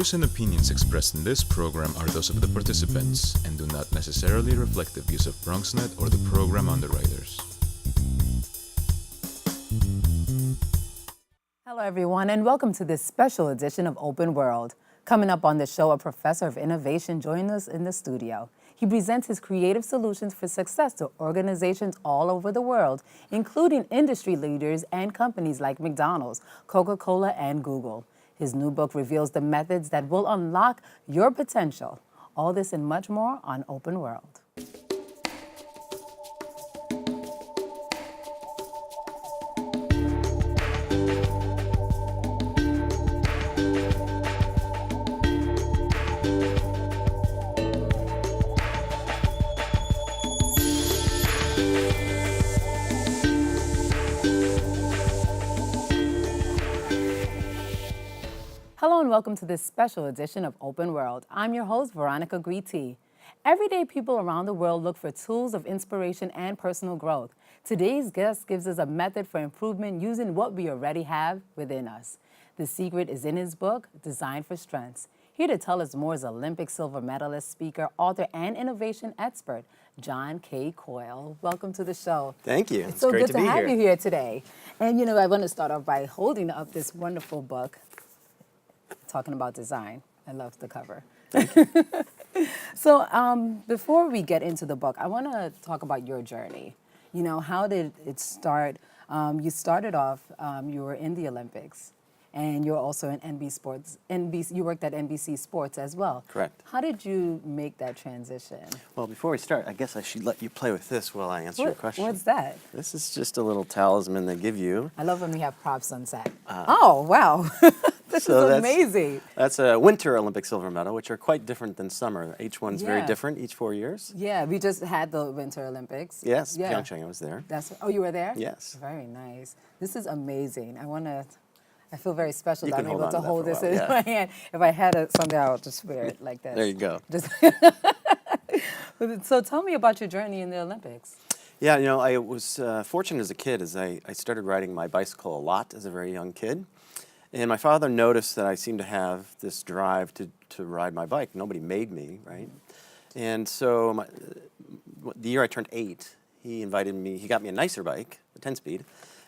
views and opinions expressed in this program are those of the participants and do not necessarily reflect the views of BronxNet or the program underwriters. Hello, everyone, and welcome to this special edition of Open World. Coming up on the show, a professor of innovation joins us in the studio. He presents his creative solutions for success to organizations all over the world, including industry leaders and companies like McDonald's, Coca-Cola, and Google. His new book reveals the methods that will unlock your potential. All this and much more on Open World. Hello and welcome to this special edition of Open World. I'm your host, Veronica Guity. Everyday people around the world look for tools of inspiration and personal growth. Today's guest gives us a method for improvement using what we already have within us. The secret is in his book, Designed for Strengths. Here to tell us more is Olympic silver medalist, speaker, author, and innovation expert, John K. Coyle. Welcome to the show. Thank you. It's so great good to to be have here. you here today. And I want to start off by holding up this wonderful book, talking about design. I love the cover. So before we get into the book, I want to talk about your journey. How did it start? You started off, you were in the Olympics, and you're also in NBC Sports. You worked at NBC Sports as well. Correct. How did you make that transition? Well, before we start, I guess I should let you play with this while I answer your question. What's that? This is just a little talisman they give you. I love when we have props on set. Oh, wow. This is amazing. That's a Winter Olympic silver medal, which are quite different than summer. Each one's very different, each 4 years. Yeah, we just had the Winter Olympics. Yes, yeah. Pyeongchang, I was there. Oh, you were there? Yes. Very nice. This is amazing. I feel very special that I'm able hold to on to that hold for a this while, in yeah. my hand. If I had it someday, I would just wear it like this. There you go. So tell me about your journey in the Olympics. Yeah, I was fortunate as a kid as I started riding my bicycle a lot as a very young kid. And my father noticed that I seemed to have this drive to ride my bike. Nobody made me, right? And so the year I turned 8, he got me a nicer bike, a 10-speed,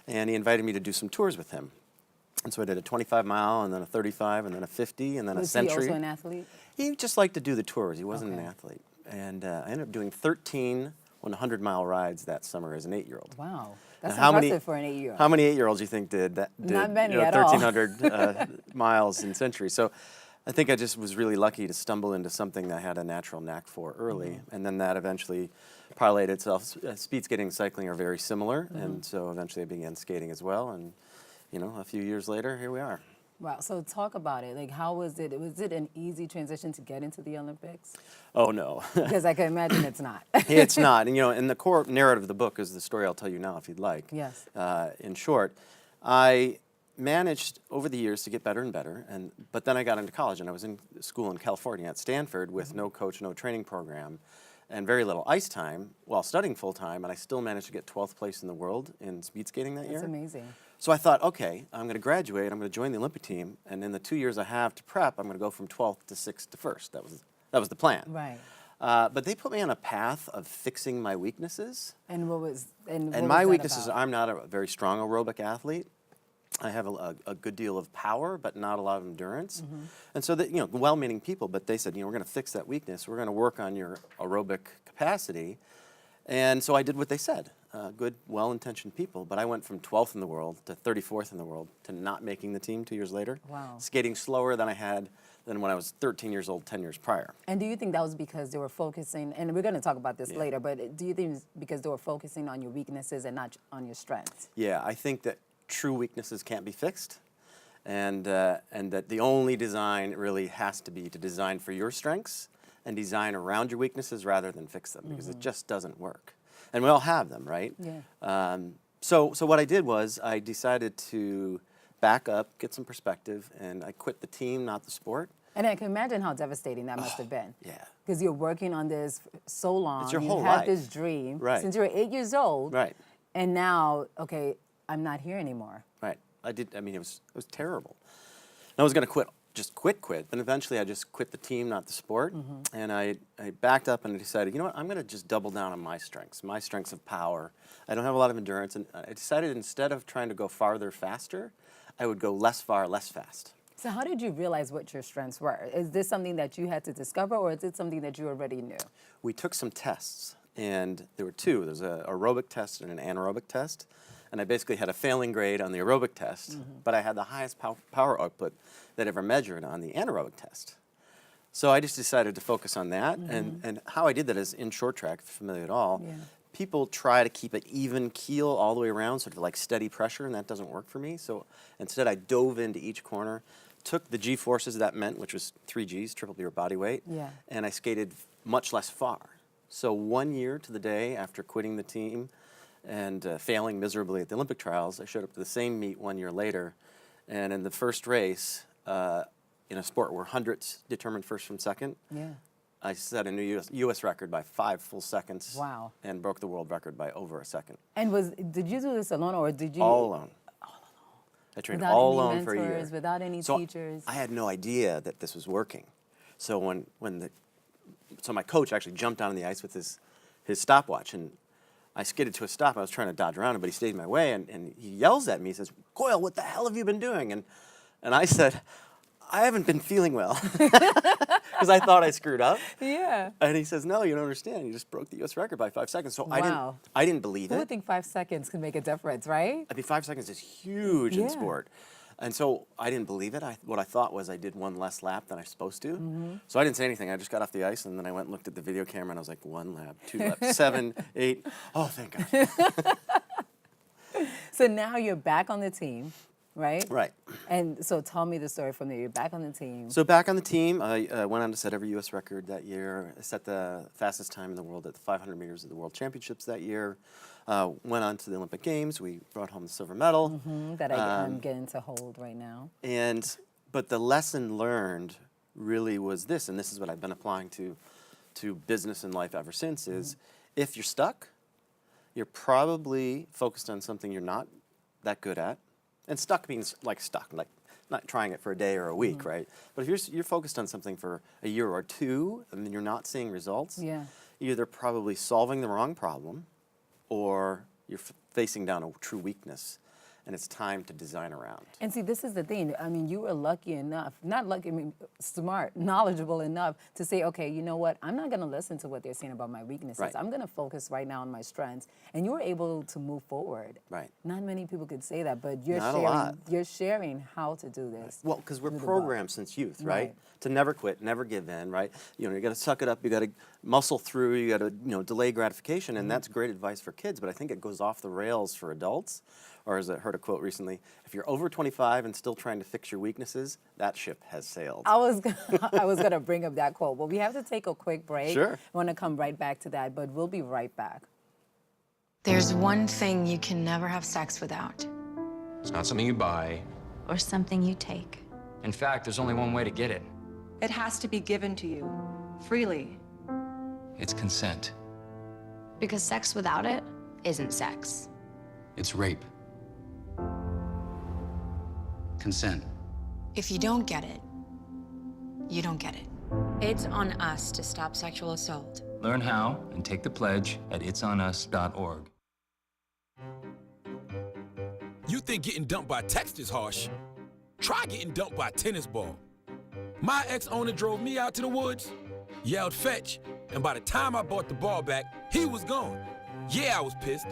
and he invited me to do some tours with him. And so I did a 25-mile, and then a 35, and then a 50, and then a century. Was he also an athlete? He just liked to do the tours. He wasn't an athlete. And I ended up doing 13 100-mile rides that summer as an 8-year-old. Wow. That's Now, impressive for an 8-year-old. How many 8-year-olds do you think did Not many at all. 1,300 miles in century? So I think I just was really lucky to stumble into something that I had a natural knack for early. And then that eventually parlayed itself. Speed skating and cycling are very similar. And so eventually I began skating as well. And, a few years later, here we are. Wow. So talk about it. Like, how was it? Was it an easy transition to get into the Olympics? Oh, no. Because I can imagine it's not. It's not. And the core narrative of the book is the story I'll tell you now if you'd like. Yes. In short, I managed over the years to get better and better, but then I got into college, and I was in school in California at Stanford with no coach, no training program, and very little ice time while studying full-time, and I still managed to get 12th place in the world in speed skating that year. That's amazing. So I thought, okay, I'm going to graduate, I'm going to join the Olympic team, and in the 2 years I have to prep, I'm going to go from 12th to 6th to 1st. That was the plan. Right. But they put me on a path of fixing my weaknesses. And what was my that weaknesses, about? I'm not a very strong aerobic athlete. I have a good deal of power, but not a lot of endurance. And so that, well-meaning people, but they said, we're going to fix that weakness. We're going to work on your aerobic capacity. And so I did what they said. Good, well-intentioned people, but I went from 12th in the world to 34th in the world to not making the team 2 years later. Wow. Skating slower than I had than when I was 13 years old 10 years prior. And do you think that was because they were focusing, and we're going to talk about this later, but do you think it's because they were focusing on your weaknesses and not on your strengths? Yeah, I think that true weaknesses can't be fixed, and that the only design really has to be to design for your strengths and design around your weaknesses rather than fix them, because it just doesn't work. And we all have them, right? Yeah. So what I did was I decided to back up, get some perspective, and I quit the team, not the sport. And I can imagine how devastating that must have been. Yeah. Because you're working on this so long. It's your whole You had life. this dream Right. since you were 8 years old. Right. And now, okay, I'm not here anymore. Right. It was terrible. And I was going to quit just quit. Then eventually I just quit the team, not the sport. And I backed up and I decided, you know what, I'm going to just double down on my strengths of power. I don't have a lot of endurance. And I decided instead of trying to go farther, faster, I would go less far, less fast. So how did you realize what your strengths were? Is this something that you had to discover, or is it something that you already knew? We took some tests, and there were two. There's an aerobic test and an anaerobic test. And I basically had a failing grade on the aerobic test, but I had the highest power output that ever measured on the anaerobic test. So I just decided to focus on that. And how I did that is in short track, if you're familiar at all, people try to keep an even keel all the way around, sort of like steady pressure, and that doesn't work for me. So instead I dove into each corner, took the G-forces that meant, which was 3 Gs, triple your body weight, and I skated much less far. So 1 year to the day after quitting the team, and failing miserably at the Olympic trials, I showed up to the same meet 1 year later, and in the first race, in a sport where hundreds determined first from second, I set a new U.S. record by 5 full seconds. Wow. And broke the world record by over a second. And did you do this alone, or did you? All alone. I trained Without all any alone for a year. mentors, without any teachers? I had no idea that this was working. So so my coach actually jumped down on the ice with his stopwatch, and I skidded to a stop. I was trying to dodge around him, but he stayed in my way, and he yells at me. He says, "Coyle, what the hell have you been doing?" And I said, "I haven't been feeling well," because I thought I screwed up. Yeah. And he says, "No, you don't understand. You just broke the U.S. record by 5 seconds." So Wow. I didn't believe Who it. would think 5 seconds can make a difference, right? I mean, 5 seconds is huge Yeah. in sport. And so I didn't believe it. What I thought was I did one less lap than I was supposed to. So I didn't say anything. I just got off the ice, and then I went and looked at the video camera, and I was like, 1 lap, 2 laps, 7, 8. Oh, thank God. So now you're back on the team, right? Right. And so tell me the story from there. You're back on the team. So back on the team, I went on to set every U.S. record that year. I set the fastest time in the world at the 500 meters of the World Championships that year. Went on to the Olympic Games. We brought home the silver medal. That I'm getting to hold right now. But the lesson learned really was this, and this is what I've been applying to business and life ever since, is if you're stuck, you're probably focused on something you're not that good at. And stuck means like not trying it for a day or a week, right? But if you're focused on something for a year or two, and then you're not seeing results, you're either probably solving the wrong problem, or you're facing down a true weakness, and it's time to design around. And see, this is the thing. I mean, you were lucky enough, not lucky, I mean, smart, knowledgeable enough to say, okay, you know what? I'm not going to listen to what they're saying about my weaknesses. Right. I'm going to focus right now on my strengths. And you were able to move forward. Right. Not many people could say that, but you're Not a lot. You're sharing how to do this. Well, because we're through the programmed since youth, right? Right. To never quit, never give in, right? You got to suck it up. You got to muscle through. You got to delay gratification, and that's great advice for kids. But I think it goes off the rails for adults. Or as I heard a quote recently, if you're over 25 and still trying to fix your weaknesses, that ship has sailed. I was going to bring up that quote, but we have to take a quick break. Sure. I want to come right back to that, but we'll be right back. There's one thing you can never have sex without. It's not something you buy. Or something you take. In fact, there's only one way to get it. It has to be given to you, freely. It's consent. Because sex without it isn't sex. It's rape. Consent. If you don't get it, you don't get it. It's on us to stop sexual assault. Learn how and take the pledge at itsonus.org. You think getting dumped by text is harsh? Try getting dumped by a tennis ball. My ex-owner drove me out to the woods, yelled fetch, and by the time I bought the ball back, he was gone. Yeah, I was pissed.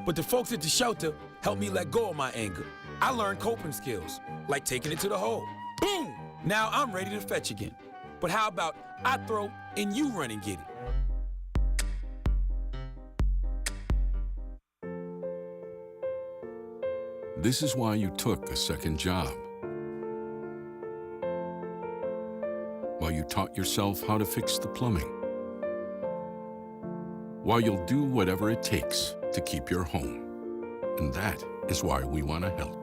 But the folks at the shelter helped me let go of my anger. I learned coping skills, like taking it to the hole. Boom! Now I'm ready to fetch again. But how about I throw and you run and get it? This is why you took a second job. While you taught yourself how to fix the plumbing. While you'll do whatever it takes to keep your home. And that is why we want to help.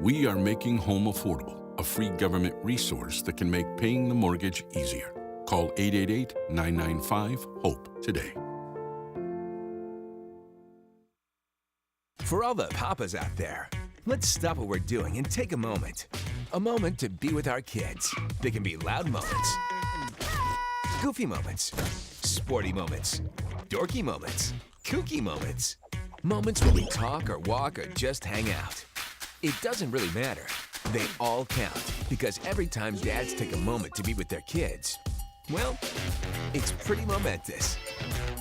We are making home affordable, a free government resource that can make paying the mortgage easier. Call 888-995-HOPE today. For all the papas out there, let's stop what we're doing and take a moment. A moment to be with our kids. They can be loud moments, goofy moments, sporty moments, dorky moments, kooky moments. Moments where we talk or walk or just hang out. It doesn't really matter. They all count because every time dads take a moment to be with their kids, well, it's pretty momentous.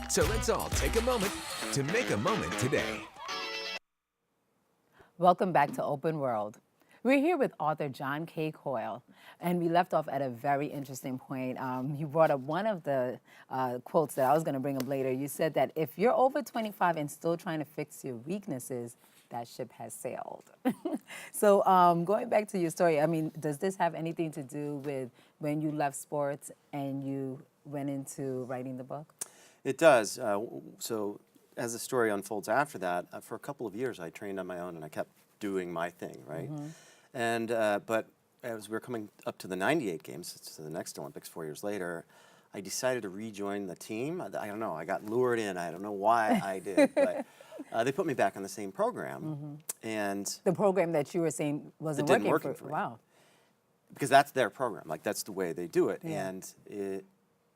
So let's all take a moment to make a moment today. Welcome back to Open World. We're here with author John K. Coyle, and we left off at a very interesting point. You brought up one of the quotes that I was going to bring up later. You said that if you're over 25 and still trying to fix your weaknesses, that ship has sailed. So going back to your story, I mean, does this have anything to do with when you left sports and you went into writing the book? It does. So as the story unfolds after that, for a couple of years I trained on my own and I kept doing my thing, right? And but as we were coming up to the '98 games, to the next Olympics 4 years later, I decided to rejoin the team. I don't know. I got lured in. I don't know why I did, but they put me back on the same program, and The program that you were saying wasn't It didn't working work for me. Wow. because that's their program. Like that's the way they do it, Yeah. and it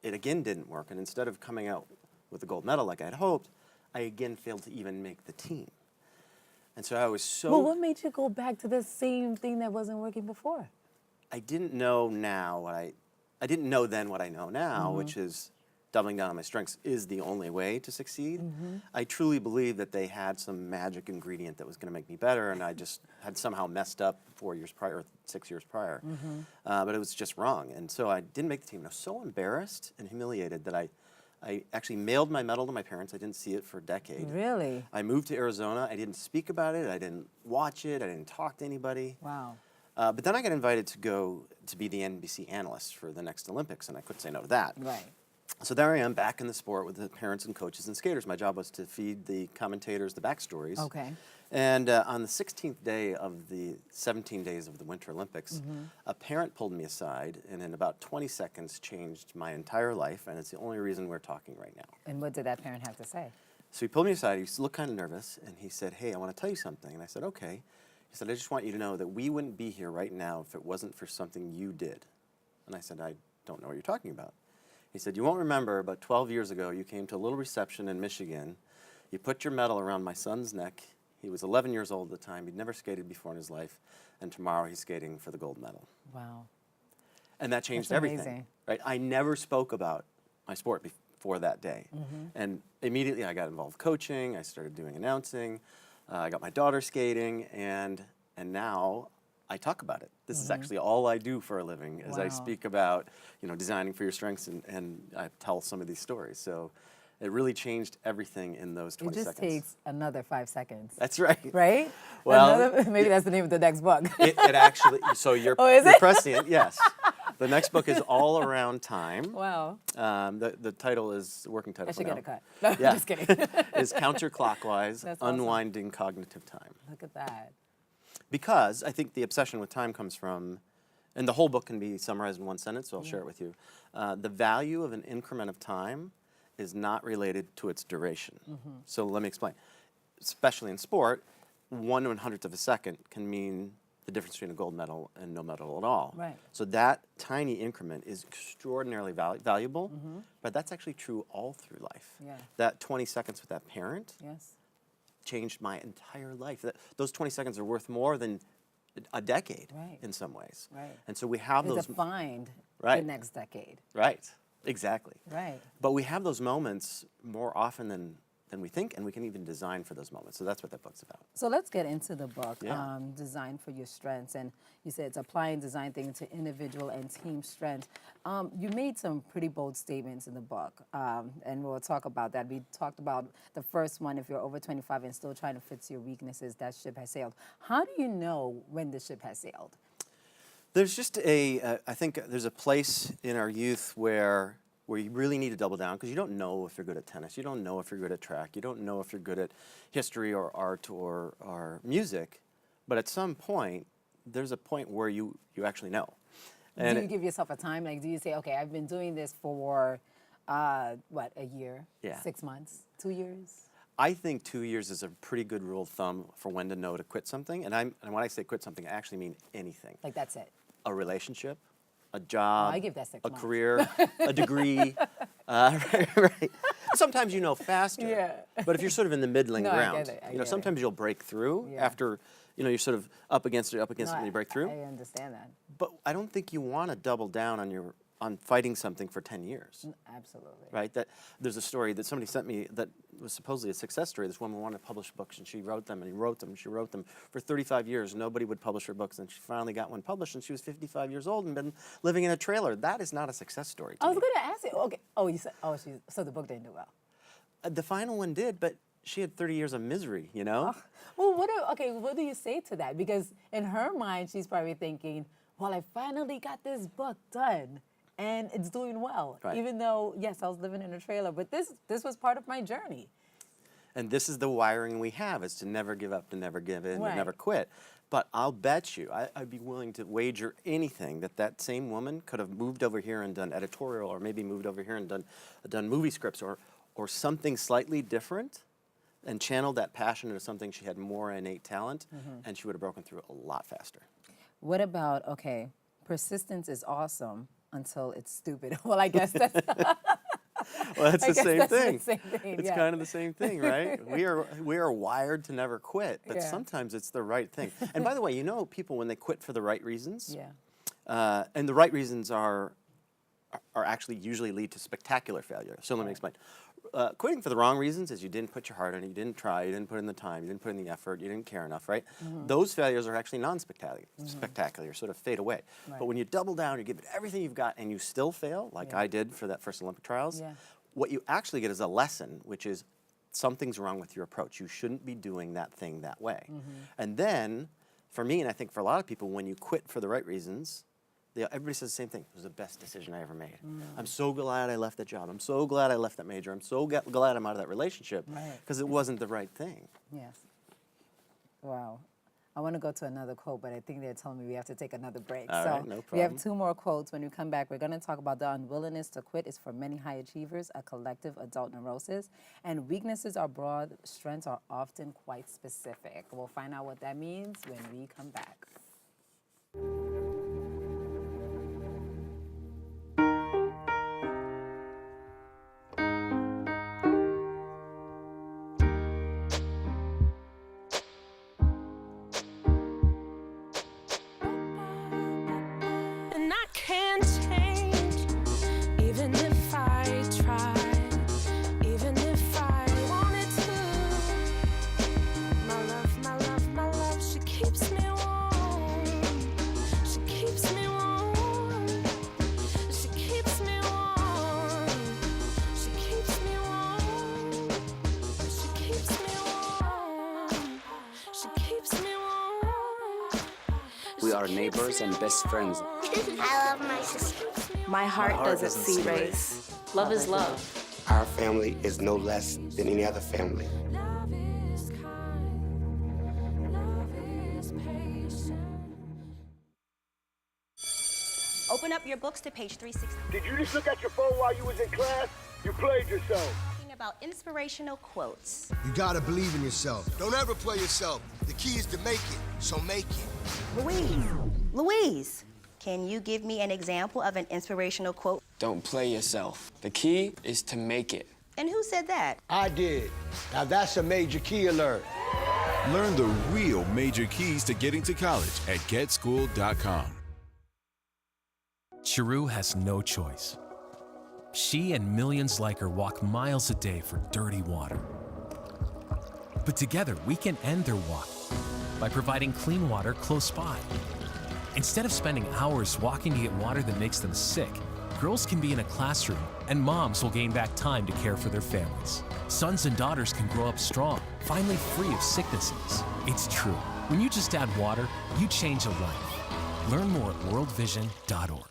again didn't work. And instead of coming out with a gold medal like I'd hoped, I again failed to even make the team. And so I was so. Well, what made you go back to the same thing that wasn't working before? I didn't know now what I didn't know then what I know now, which is doubling down on my strengths is the only way to succeed. I truly believe that they had some magic ingredient that was going to make me better, and I just had somehow messed up 4 years prior, or 6 years prior. But it was just wrong, and so I didn't make the team. I was so embarrassed and humiliated that I actually mailed my medal to my parents. I didn't see it for a decade. Really? I moved to Arizona. I didn't speak about it. I didn't watch it. I didn't talk to anybody. Wow. But then I got invited to go to be the NBC analyst for the next Olympics, and I couldn't say no to that. Right. So there I am back in the sport with the parents and coaches and skaters. My job was to feed the commentators the backstories. Okay. And on the 16th day of the 17 days of the Winter Olympics, a parent pulled me aside and in about 20 seconds changed my entire life, and it's the only reason we're talking right now. And what did that parent have to say? So he pulled me aside, he looked kind of nervous, and he said, "Hey, I want to tell you something." And I said, "Okay." He said, "I just want you to know that we wouldn't be here right now if it wasn't for something you did." And I said, "I don't know what you're talking about." He said, "You won't remember, but 12 years ago you came to a little reception in Michigan. You put your medal around my son's neck. He was 11 years old at the time. He'd never skated before in his life. And tomorrow he's skating for the gold medal." Wow. And that changed That's everything. amazing. Right? I never spoke about my sport before that day. And immediately I got involved coaching. I started doing announcing. I got my daughter skating. And now I talk about it. This is actually all I do for a living is I Wow. speak about, designing for your strengths and I tell some of these stories. So it really changed everything in those 20 It just seconds. takes another 5 seconds. That's right. Right? Well, Maybe that's the name of the next book. It actually, so you're, Oh, is you're it? prescient, yes. The next book is all around time. Wow. The title is, working title I for should now, get a cut. No, Yeah. just kidding. is Counterclockwise, That's awesome. Unwinding Cognitive Time. Look at that. Because I think the obsession with time comes from, and the whole book can be summarized in one sentence, so I'll share it with you. The value of an increment of time is not related to its duration. So let me explain. Especially in sport, 1/100th of a second can mean the difference between a gold medal and no medal at all. Right. So that tiny increment is extraordinarily valuable, but that's actually true all through life. Yeah. That 20 seconds with that parent Yes. changed my entire life. Those 20 seconds are worth more than a decade Right. in some ways. Right. And so we have It those. defined the Right. next decade. Right. Exactly. Right. But we have those moments more often than we think, and we can even design for those moments. So that's what that book's about. So let's get into the book, Yeah. Design for Your Strengths. And you said it's applying design thinking to individual and team strengths. You made some pretty bold statements in the book, and we'll talk about that. We talked about the first one, if you're over 25 and still trying to fix your weaknesses, that ship has sailed. How do you know when the ship has sailed? There's just I think there's a place in our youth where you really need to double down because you don't know if you're good at tennis, you don't know if you're good at track, you don't know if you're good at history or art or music, but at some point, there's a point where you actually know. And do you give yourself a time? Like, do you say, okay, I've been doing this for, a year, Yeah. 6 months, 2 years? I think 2 years is a pretty good rule of thumb for when to know to quit something. And when I say quit something, I actually mean anything. Like that's it. A relationship, a job, I give that 6 a months. career, a degree. Right. Sometimes you know faster. Yeah. But if you're sort of in the middling No, I ground, get it, I you know, get it. sometimes you'll break through Yeah. after, you know, you're sort of up against it, and you break through. I understand that. But I don't think you want to double down on fighting something for 10 years. Absolutely. Right? That there's a story that somebody sent me that was supposedly a success story. This woman wanted to publish books, and she wrote them, and she wrote them for 35 years. Nobody would publish her books, and she finally got one published, and she was 55 years old and been living in a trailer. That is not a success story to I was me. going to ask you. Okay. Oh, you said. Oh, so the book didn't do well. The final one did, but she had 30 years of misery. You know. Well, what do you say to that? Because in her mind, she's probably thinking, well, I finally got this book done. And it's doing well, Right. even though, yes, I was living in a trailer, but this was part of my journey. And this is the wiring we have, is to never give up, to never give in, Right. to never quit. But I'll bet you, I'd be willing to wager anything that same woman could have moved over here and done editorial, or maybe moved over here and done movie scripts, or something slightly different, and channeled that passion into something she had more innate talent, and she would have broken through a lot faster. What about, persistence is awesome until it's stupid. Well, I guess that's... Well, that's I the guess same that's the thing. same thing, It's yeah. kind of the same thing, right? We are wired to never quit, but Yeah. sometimes it's the right thing. And by the way, you know, people when they quit for the right reasons, Yeah. and the right reasons are actually usually lead to spectacular failure. So let me explain. Quitting for the wrong reasons is you didn't put your heart in it, you didn't try, you didn't put in the time, you didn't put in the effort, you didn't care enough, right? Those failures are actually spectacular, sort of fade away. Right. But when you double down, you give it everything you've got, and you still fail, like Yeah. I did for that first Olympic trials, Yeah. what you actually get is a lesson, which is something's wrong with your approach. You shouldn't be doing that thing that way. And then, for me, and I think for a lot of people, when you quit for the right reasons, everybody says the same thing. It was the best decision I ever made. I'm so glad I left that job. I'm so glad I left that major. I'm so glad I'm out of that relationship Right. because it wasn't the right thing. Yes. Wow. I want to go to another quote, but I think they're telling me we have to take another break. All so right, no we have problem. 2 more quotes. When we come back, we're going to talk about the unwillingness to quit is for many high achievers, a collective adult neurosis, and weaknesses are broad, strengths are often quite specific. We'll find out what that means when we come back. And I can't change, even if I try, even if I wanted to. My love, my love, my love, she keeps me warm. She keeps me warm. She keeps me warm. She keeps me warm. She keeps me warm. She keeps me warm. We are neighbors and best friends. I love my sister. My heart doesn't see race. Love is love. Our family is no less than any other family. Love is kind. Love is patient. Open up your books to page 360. Did you just look at your phone while you was in class? You played yourself. Talking about inspirational quotes. You gotta believe in yourself. Don't ever play yourself. The key is to make it, so make it. Louise, can you give me an example of an inspirational quote? Don't play yourself. The key is to make it. And who said that? I did. Now that's a major key alert. Learn the real major keys to getting to college at getschool.com. Chiru has no choice. She and millions like her walk miles a day for dirty water. But together, we can end their walk by providing clean water close by. Instead of spending hours walking to get water that makes them sick, girls can be in a classroom and moms will gain back time to care for their families. Sons and daughters can grow up strong, finally free of sicknesses. It's true. When you just add water, you change a life. Learn more at worldvision.org.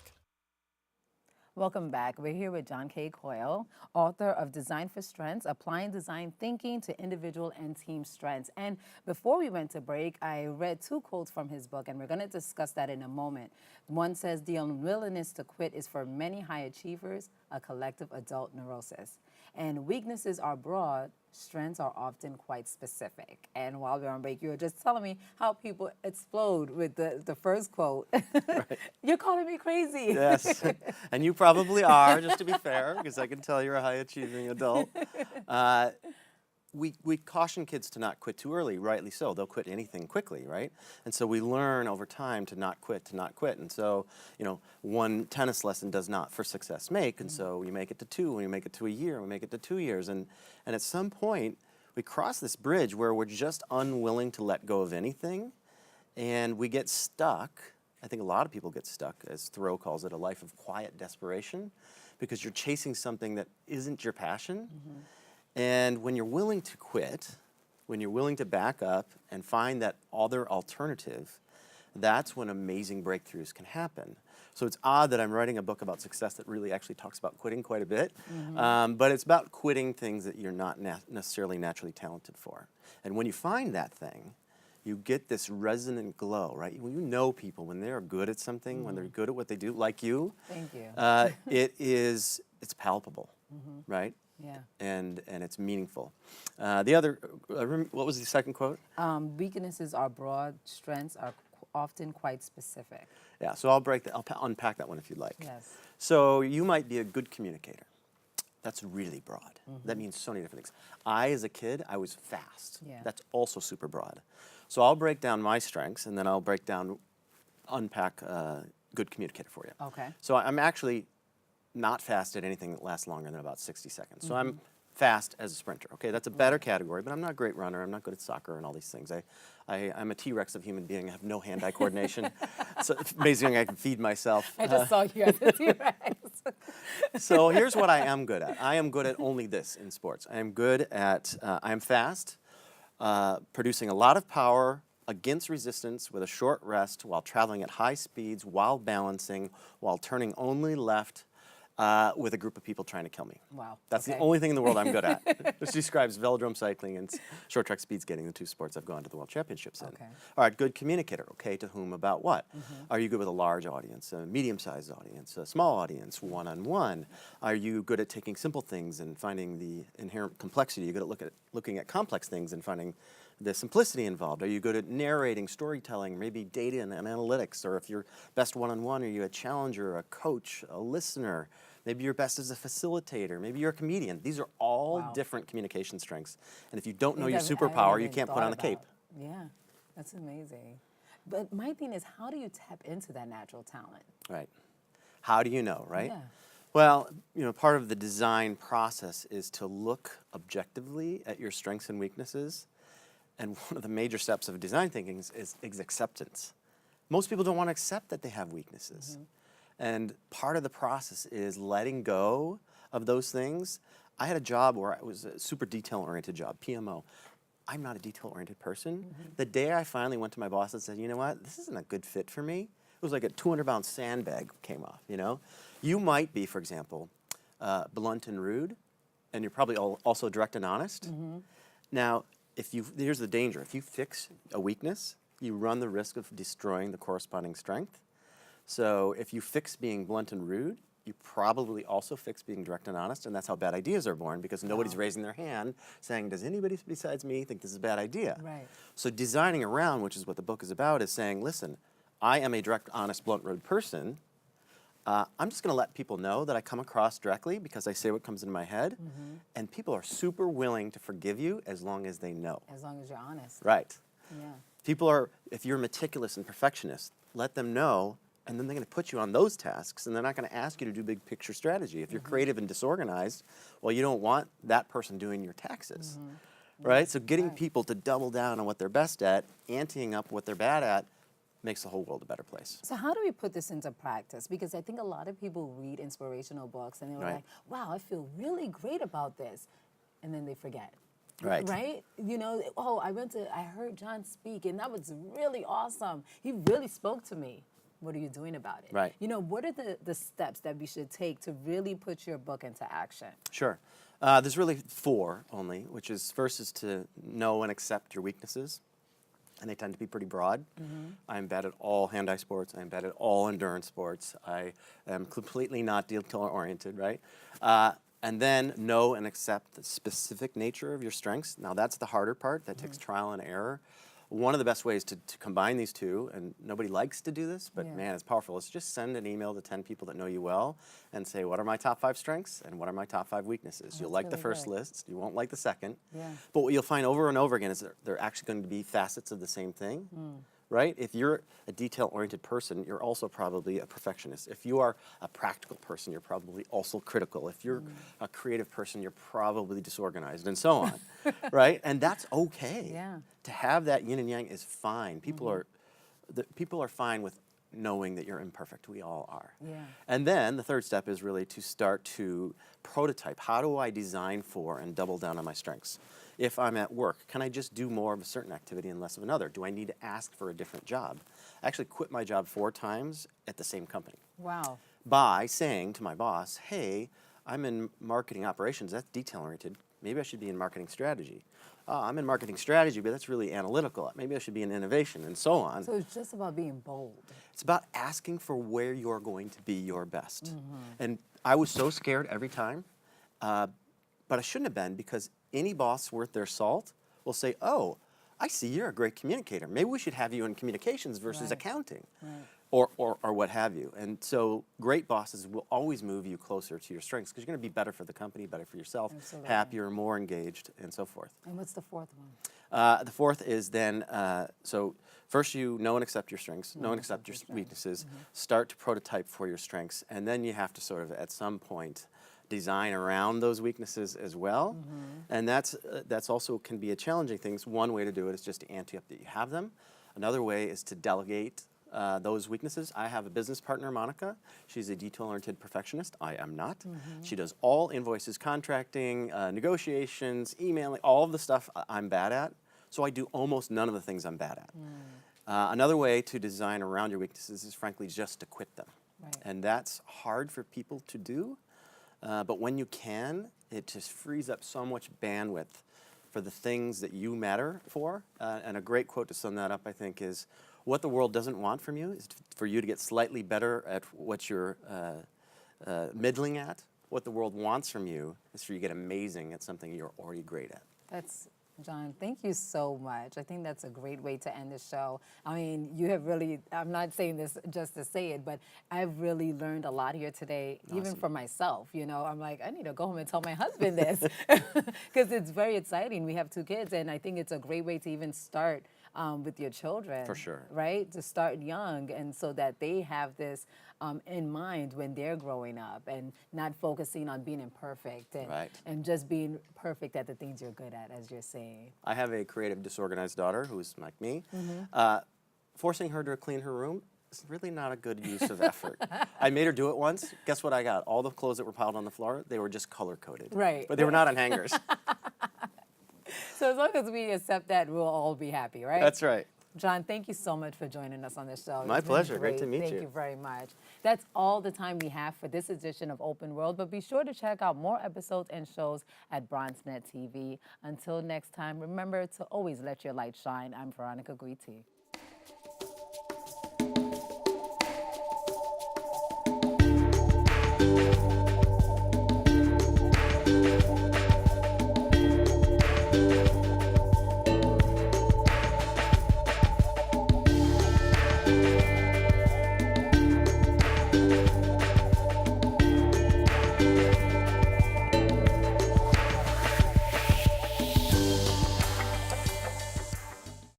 Welcome back. We're here with John K. Coyle, author of Design for Strengths, Applying Design Thinking to Individual and Team Strengths. And before we went to break, I read 2 quotes from his book, and we're going to discuss that in a moment. One says, the unwillingness to quit is for many high achievers, a collective adult neurosis. And weaknesses are broad, strengths are often quite specific. And while we're on break, you were just telling me how people explode with the first quote. Right. You're calling me crazy. Yes, and you probably are, just to be fair, because I can tell you're a high-achieving adult. We caution kids to not quit too early, rightly so. They'll quit anything quickly, right? And so we learn over time to not quit, And so, one tennis lesson does not for success make, and so we make it to 2, and we make it to a year, and we make it to 2 years. And at some point, we cross this bridge where we're just unwilling to let go of anything, and we get stuck. I think a lot of people get stuck, as Thoreau calls it, a life of quiet desperation, because you're chasing something that isn't your passion. And when you're willing to quit, when you're willing to back up and find that other alternative, that's when amazing breakthroughs can happen. So it's odd that I'm writing a book about success that really actually talks about quitting quite a bit, but it's about quitting things that you're not necessarily naturally talented for. And when you find that thing, you get this resonant glow, right? When you know people, when they're good at something, when they're good at what they do, like you, thank you. It's palpable, right? Yeah. And it's meaningful. The other, what was the second quote? Weaknesses are broad, strengths are often quite specific. Yeah, so I'll unpack that one if you'd like. Yes. So you might be a good communicator. That's really broad. That means so many different things. As a kid, I was fast. Yeah. That's also super broad. So I'll break down my strengths, and then I'll unpack good communicator for you. Okay. So I'm actually not fast at anything that lasts longer than about 60 seconds. So I'm fast as a sprinter. Okay, that's a better category, but I'm not a great runner. I'm not good at soccer and all these things. I'm a T-Rex of human being. I have no hand-eye coordination. So it's amazing I can feed myself. I just saw you as a T-Rex. So here's what I am good at. I am good at only this in sports. I am good at, I am fast, producing a lot of power against resistance with a short rest while traveling at high speeds, while balancing, while turning only left, with a group of people trying to kill me. Wow. That's the only thing in the world I'm good at. This describes velodrome cycling and short track speed skating, the two sports I've gone to the World Championships in. Okay. All right, good communicator. Okay, to whom, about what? Are you good with a large audience, a medium-sized audience, a small audience, one-on-one? Are you good at taking simple things and finding the inherent complexity? Are you good at looking at complex things and finding the simplicity involved? Are you good at narrating, storytelling, maybe data and analytics? Or if you're best one-on-one, are you a challenger, a coach, a listener? Maybe you're best as a facilitator. Maybe you're a comedian. These are all different communication strengths. And if you don't know your superpower, you can't put on a cape. Yeah, that's amazing. But my thing is, how do you tap into that natural talent? Right. How do you know, right? Yeah. Well, part of the design process is to look objectively at your strengths and weaknesses. And one of the major steps of design thinking is acceptance. Most people don't want to accept that they have weaknesses. And part of the process is letting go of those things. I had a job where it was a super detail-oriented job, PMO. I'm not a detail-oriented person. The day I finally went to my boss and said, you know what, this isn't a good fit for me, it was like a 200-pound sandbag came off, You might be, for example, blunt and rude, and you're probably also direct and honest. Now, here's the danger. If you fix a weakness, you run the risk of destroying the corresponding strength. So if you fix being blunt and rude, you probably also fix being direct and honest, and that's how bad ideas are born, because nobody's raising their hand saying, does anybody besides me think this is a bad idea? Right. So designing around, which is what the book is about, is saying, listen, I am a direct, honest, blunt, rude person. I'm just going to let people know that I come across directly because I say what comes into my head, and people are super willing to forgive you as long as they know. As long as you're honest. Right. Yeah. People are, if you're meticulous and perfectionist, let them know, and then they're going to put you on those tasks, and they're not going to ask you to do big picture strategy. If you're creative and disorganized, well, you don't want that person doing your taxes, right? So getting people to double down on what they're best at, anteing up what they're bad at, makes the whole world a better place. So how do we put this into practice? Because I think a lot of people read inspirational books, and they're like, wow, I feel really great about this, and then they forget. Right. Right? I heard John speak, and that was really awesome. He really spoke to me. What are you doing about it? Right. What are the steps that we should take to really put your book into action? Sure. There's really 4 only, which is first is to know and accept your weaknesses. And they tend to be pretty broad. I'm bad at all hand-eye sports. I'm bad at all endurance sports. I am completely not detail-oriented, right? And then know and accept the specific nature of your strengths. Now that's the harder part. That takes trial and error. One of the best ways to combine these two, and nobody likes to do this, but man, it's powerful, is just send an email to 10 people that know you well and say, what are my top 5 strengths and what are my top 5 weaknesses? You'll like the first list, you won't like the second. But what you'll find over and over again is that they're actually going to be facets of the same thing. Right? If you're a detail-oriented person, you're also probably a perfectionist. If you are a practical person, you're probably also critical. If you're a creative person, you're probably disorganized, and so on. Right? And that's okay. To have that yin and yang is fine. People are fine with knowing that you're imperfect. We all are. And then the third step is really to start to prototype. How do I design for and double down on my strengths? If I'm at work, can I just do more of a certain activity and less of another? Do I need to ask for a different job? I actually quit my job 4 times at the same company. Wow. By saying to my boss, hey, I'm in marketing operations, that's detail-oriented. Maybe I should be in marketing strategy. I'm in marketing strategy, but that's really analytical. Maybe I should be in innovation, and so on. So it's just about being bold. It's about asking for where you're going to be your best. And I was so scared every time, but I shouldn't have been, because any boss worth their salt will say, oh, I see you're a great communicator. Maybe we should have you in communications versus accounting. Or what have you. And so great bosses will always move you closer to your strengths, because you're going to be better for the company, better for yourself, happier, more engaged, and so forth. And what's the fourth one? The fourth is then, so first you know and accept your strengths, know and accept your weaknesses, start to prototype for your strengths, and then you have to sort of, at some point, design around those weaknesses as well. And that's also can be a challenging thing. One way to do it is just to ante up that you have them. Another way is to delegate those weaknesses. I have a business partner, Monica. She's a detail-oriented perfectionist. I am not. She does all invoices, contracting, negotiations, emailing, all of the stuff I'm bad at. So I do almost none of the things I'm bad at. Another way to design around your weaknesses is, frankly, just to quit them. And that's hard for people to do. But when you can, it just frees up so much bandwidth for the things that you matter for. And a great quote to sum that up, I think, is, what the world doesn't want from you is for you to get slightly better at what you're middling at. What the world wants from you is for you to get amazing at something you're already great at. That's John, thank you so much. I think that's a great way to end the show. I mean, you have really, I'm not saying this just to say it, but I've really learned a lot here today, even for myself. You know, I'm like, I need to go home and tell my husband this, because it's very exciting. We have 2 kids, and I think it's a great way to even start with your children. For sure. Right? To start young, and so that they have this in mind when they're growing up, and not focusing on being imperfect and just being perfect at the things you're good at, as you're saying. I have a creative, disorganized daughter who's like me. Forcing her to clean her room is really not a good use of effort. I made her do it once. Guess what I got? All the clothes that were piled on the floor, they were just color-coded. Right. But they were not on hangers. So as long as we accept that, we'll all be happy, right? That's right. John, thank you so much for joining us on this show. My pleasure. Great to meet you. Thank you very much. That's all the time we have for this edition of Open World, but be sure to check out more episodes and shows at BronzeNet TV. Until next time, remember to always let your light shine. I'm Veronica Guity.